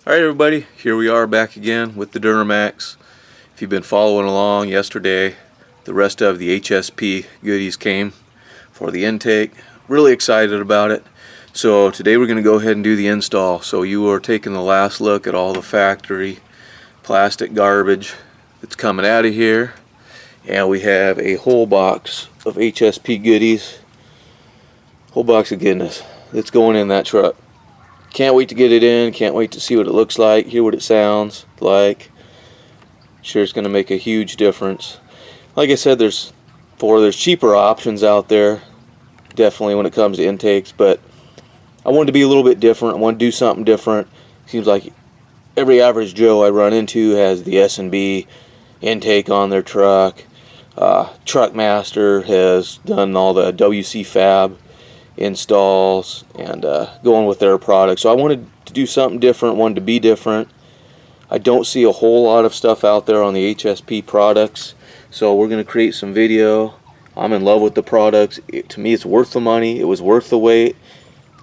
Alright everybody, here we are back again with the Duramax. If you've been following along, yesterday the rest of the HSP goodies came for the intake. Really excited about it. So today we're going to go ahead and do the install. So you are taking the last look at all the factory plastic garbage that's coming out of here. And we have a whole box of HSP goodies. Whole box of goodness that's going in that truck. Can't wait to get it in, can't wait to see what it looks like, hear what it sounds like. Sure, it's going to make a huge difference. Like I said, there's cheaper options out there, definitely when it comes to intakes, but I wanted to be a little bit different. I want to do something different. Seems like every average Joe I run into has the S&B intake on their truck. Truckmaster has done all the WC Fab installs and going with their products. So I wanted to do something different, wanted to be different. I don't see a whole lot of stuff out there on the HSP products, so we're going to create some video. I'm in love with the products. To me, it's worth the money. It was worth the wait.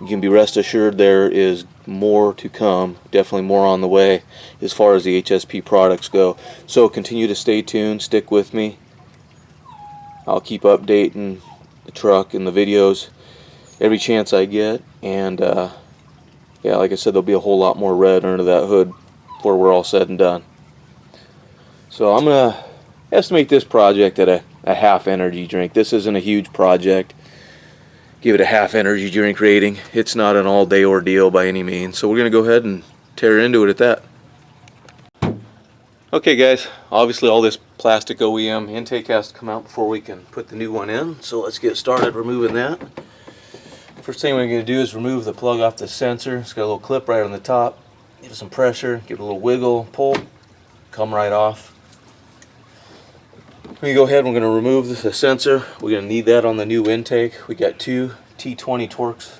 You can be rest assured there is more to come, definitely more on the way as far as the HSP products go. So continue to stay tuned, stick with me. I'll keep updating the truck and the videos every chance I get, and yeah, like I said, there'll be a whole lot more red under that hood before we're all said and done. So I'm gonna estimate this project at a half energy drink. This isn't a huge project. Give it a half energy drink rating. It's not an all-day ordeal by any means, so we're gonna go ahead and tear into it at that. Okay guys, obviously all this plastic OEM intake has to come out before we can put the new one in, so let's get started removing that. First thing we're going to do is remove the plug off the sensor. It's got a little clip right on the top. Give it some pressure, give it a little wiggle, pull, come right off. We go ahead and we're going to remove the sensor. We're going to need that on the new intake. We got two T20 Torx.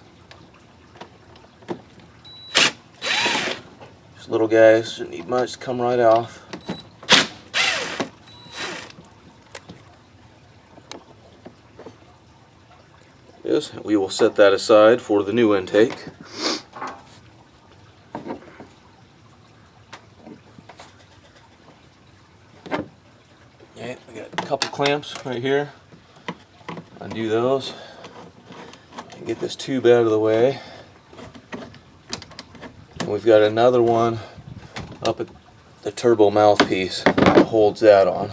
Just little guys, shouldn't need much, come right off. We will set that aside for the new intake. Okay, we got a couple clamps right here. Undo those and get this tube out of the way. And we've got another one up at the turbo mouthpiece that holds that on.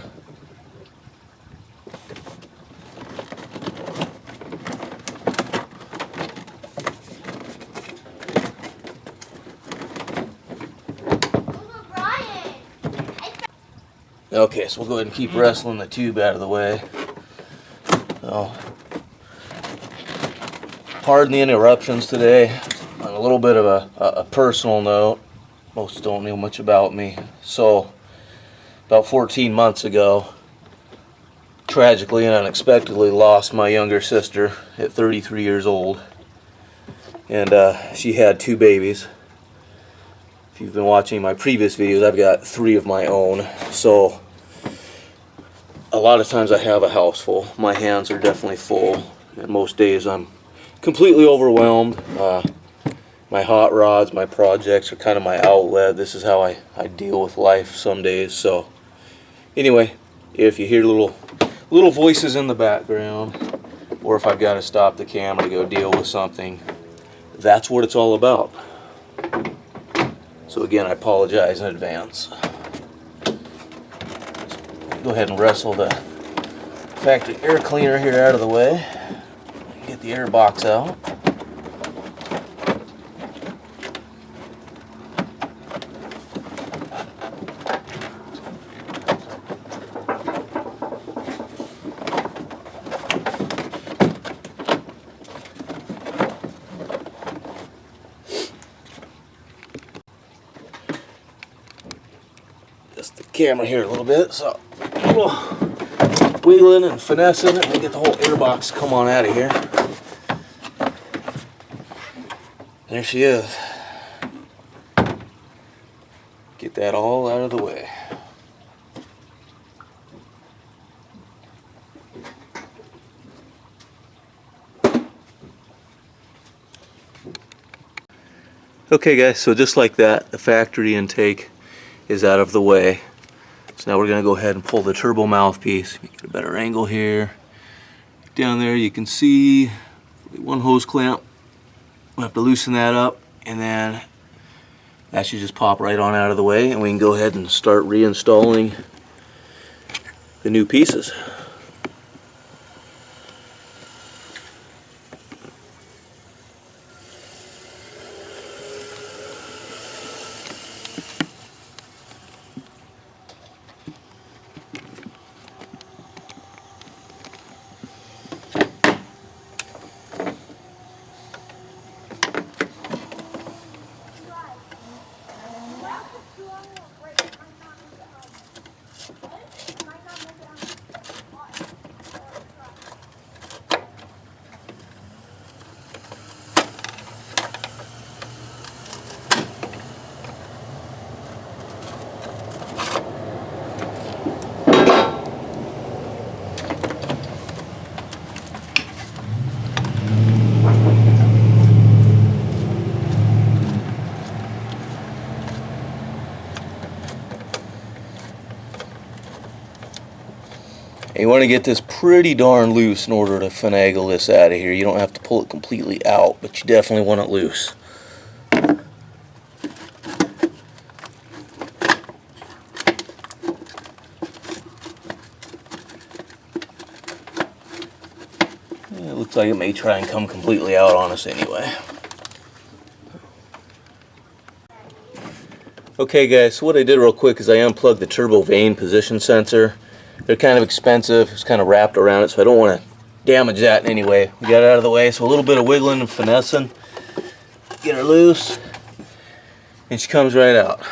Okay, so we'll go ahead and keep wrestling the tube out of the way. So, pardon the interruptions today. On a little bit of a personal note, most don't know much about me. So, about 14 months ago, tragically and unexpectedly lost my younger sister at 33 years old. And she had two babies. If you've been watching my previous videos, I've got 3 of my own. So a lot of times I have a house full. My hands are definitely full. And most days I'm completely overwhelmed. My hot rods, my projects are kind of my outlet. This is how I deal with life some days. So anyway, if you hear little voices in the background, or if I've got to stop the camera to go deal with something, that's what it's all about. So again, I apologize in advance. Go ahead and wrestle the factory air cleaner here out of the way. Get the air box out. Just the camera here a little bit, so a little wiggling and finessing it and get the whole air box come on out of here. There she is. Get that all out of the way. Okay guys, so just like that, the factory intake is out of the way. So now we're going to go ahead and pull the turbo mouthpiece. Get a better angle here. Down there you can see one hose clamp. We'll have to loosen that up, and then that should just pop right on out of the way, and we can go ahead and start reinstalling the new pieces. And you want to get this pretty darn loose in order to finagle this out of here. You don't have to pull it completely out, but you definitely want it loose. It looks like it may try and come completely out on us anyway. Okay guys, so what I did real quick is I unplugged the turbo vane position sensor. They're kind of expensive, it's kind of wrapped around it, so I don't want to damage that in any way. We got it out of the way, so a little bit of wiggling and finessing. Get her loose, and she comes right out.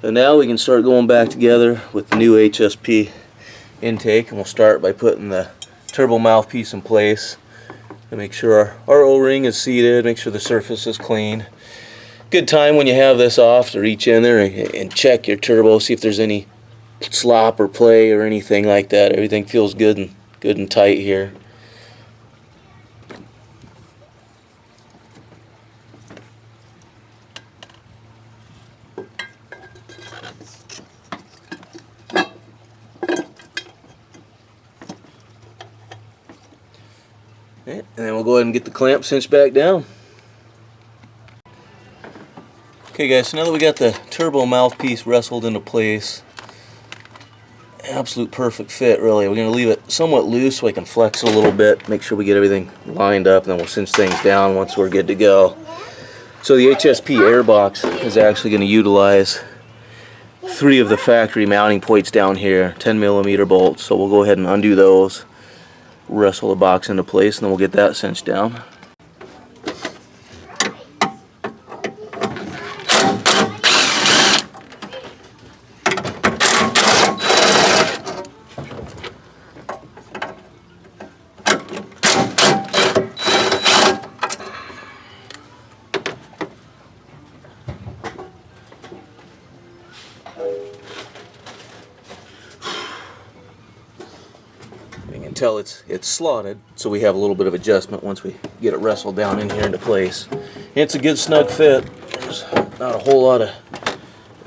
So now we can start going back together with the new HSP intake, and we'll start by putting the turbo mouthpiece in place to make sure our O-ring is seated, make sure the surface is clean. Good time when you have this off to reach in there and check your turbo, see if there's any slop or play or anything like that. Everything feels good and tight here. Okay, and then we'll go ahead and get the clamp cinched back down. Okay guys, so now that we got the turbo mouthpiece wrestled into place, absolute perfect fit really. We're going to leave it somewhat loose so I can flex it a little bit, make sure we get everything lined up, and then we'll cinch things down once we're good to go. So the HSP airbox is actually going to utilize 3 of the factory mounting points down here, 10mm bolts. So we'll go ahead and undo those, wrestle the box into place, and then we'll get that cinched down. You can tell it's slotted, so we have a little bit of adjustment once we get it wrestled down in here into place. It's a good snug fit. There's not a whole lot of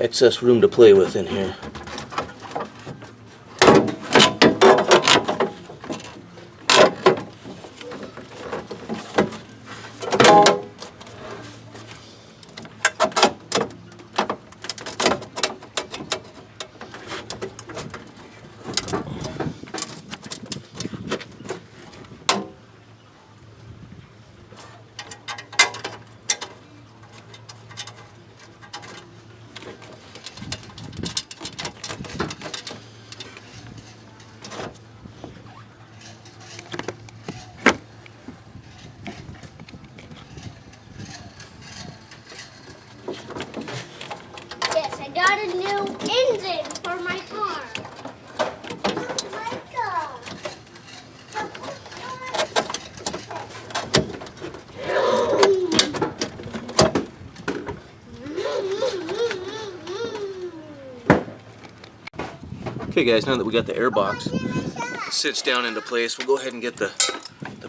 excess room to play with in here. Got a new engine for my car. Okay guys, now that we got the airbox sits down into place, we'll go ahead and get the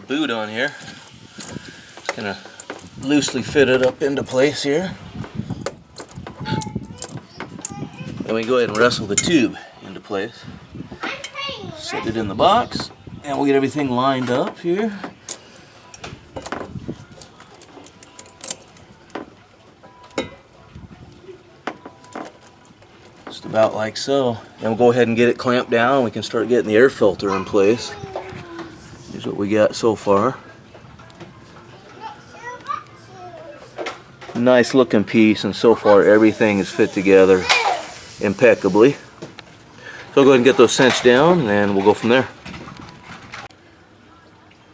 boot on here. Just gonna loosely fitted up into place here. And we can go ahead and wrestle the tube into place. Set it in the box, and we'll get everything lined up here. Just about like so. And we'll go ahead and get it clamped down. We can start getting the air filter in place. Here's what we got so far. Nice looking piece, and so far everything is fit together impeccably. So I'll go ahead and get those cinched down, and we'll go from there.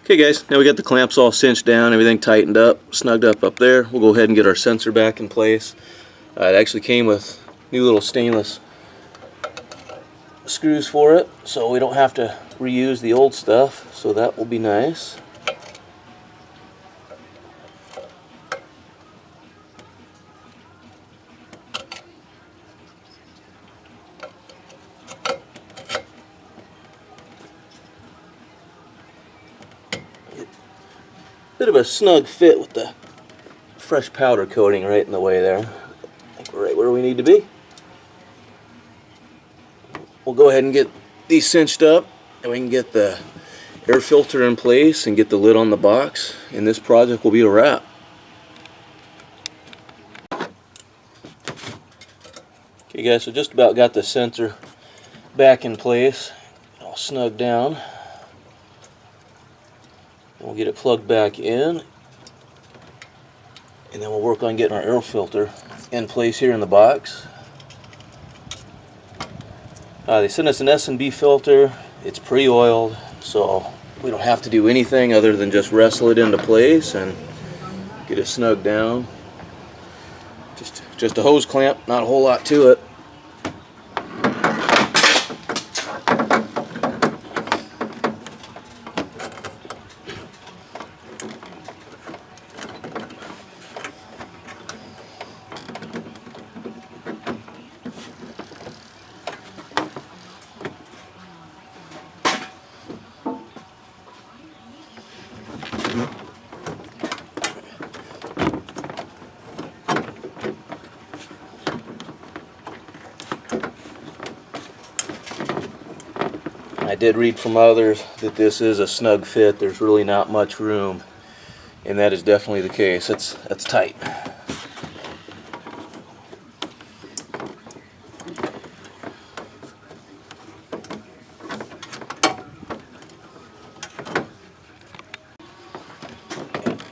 Okay guys, now we got the clamps all cinched down, everything tightened up, snugged up there. We'll go ahead and get our sensor back in place. It actually came with new little stainless screws for it, so we don't have to reuse the old stuff, so that will be nice. Bit of a snug fit with the fresh powder coating right in the way there. I think we're right where we need to be. We'll go ahead and get these cinched up, and we can get the air filter in place and get the lid on the box, and this project will be a wrap. Okay guys, so just about got the sensor back in place, all snug down. We'll get it plugged back in, and then we'll work on getting our air filter in place here in the box. They sent us an S&B filter. It's pre-oiled, so we don't have to do anything other than just wrestle it into place and get it snugged down. Just a hose clamp, not a whole lot to it. I did read from others that this is a snug fit. There's really not much room, and that is definitely the case. That's tight.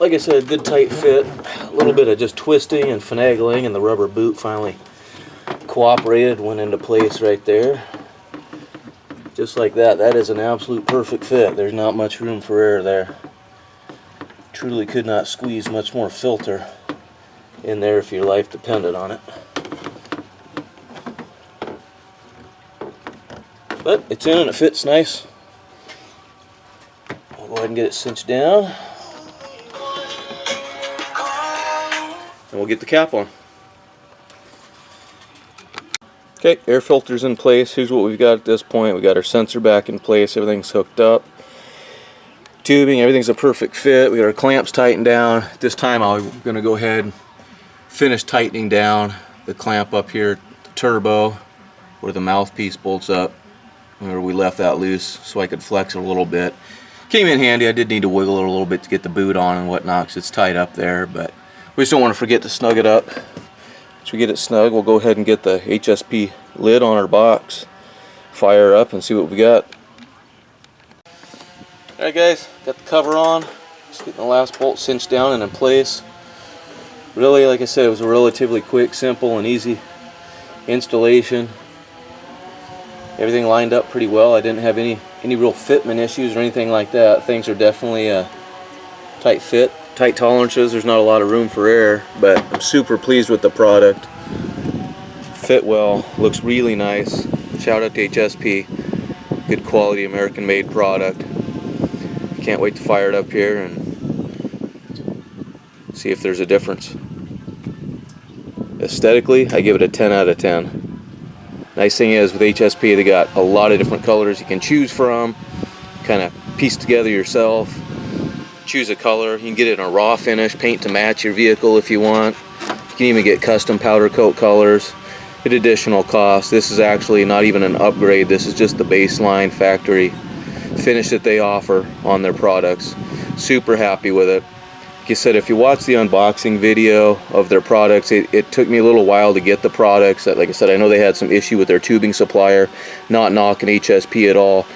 Like I said, good tight fit. A little bit of just twisting and finagling, and the rubber boot finally cooperated, went into place right there. Just like that. That is an absolute perfect fit. There's not much room for error there. Truly could not squeeze much more filter in there if your life depended on it. But it's in and it fits nice. I'll go ahead and get it cinched down, and we'll get the cap on. Okay, air filter's in place. Here's what we've got at this point. We got our sensor back in place. Everything's hooked up. Tubing, everything's a perfect fit. We got our clamps tightened down. This time I'm going to go ahead and finish tightening down the clamp up here, the turbo, where the mouthpiece bolts up. Where we left that loose so I could flex it a little bit. Came in handy. I did need to wiggle it a little bit to get the boot on and whatnot, because it's tight up there, but we just don't want to forget to snug it up. Once we get it snug, we'll go ahead and get the HSP lid on our box, fire up, and see what we got. Alright guys, got the cover on. Just getting the last bolt cinched down and in place. Really, like I said, it was a relatively quick, simple, and easy installation. Everything lined up pretty well. I didn't have any real fitment issues or anything like that. Things are definitely a tight fit. Tight tolerances, there's not a lot of room for error, but I'm super pleased with the product. Fit well, looks really nice. Shout out to HSP, good quality American made product. Can't wait to fire it up here and see if there's a difference. Aesthetically, I give it a 10 out of 10. Nice thing is with HSP, they got a lot of different colors you can choose from, kind of piece together yourself. choose a color. You can get it in a raw finish, paint to match your vehicle if you want. You can even get custom powder coat colors at additional cost. This is actually not even an upgrade. This is just the baseline factory finish that they offer on their products. Super happy with it. Like I said, if you watch the unboxing video of their products, it took me a little while to get the products. Like I said, I know they had some issue with their tubing supplier, not knocking HSP at all.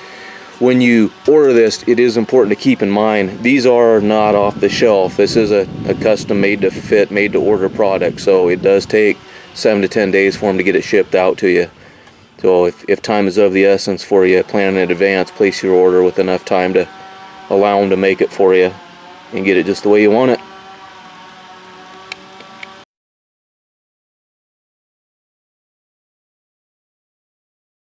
When you order this, it is important to keep in mind, these are not off the shelf. This is a custom made to fit, made to order product. So it does take 7 to 10 days for them to get it shipped out to you. So if time is of the essence for you, plan in advance, place your order with enough time to allow them to make it for you and get it just the way you want it.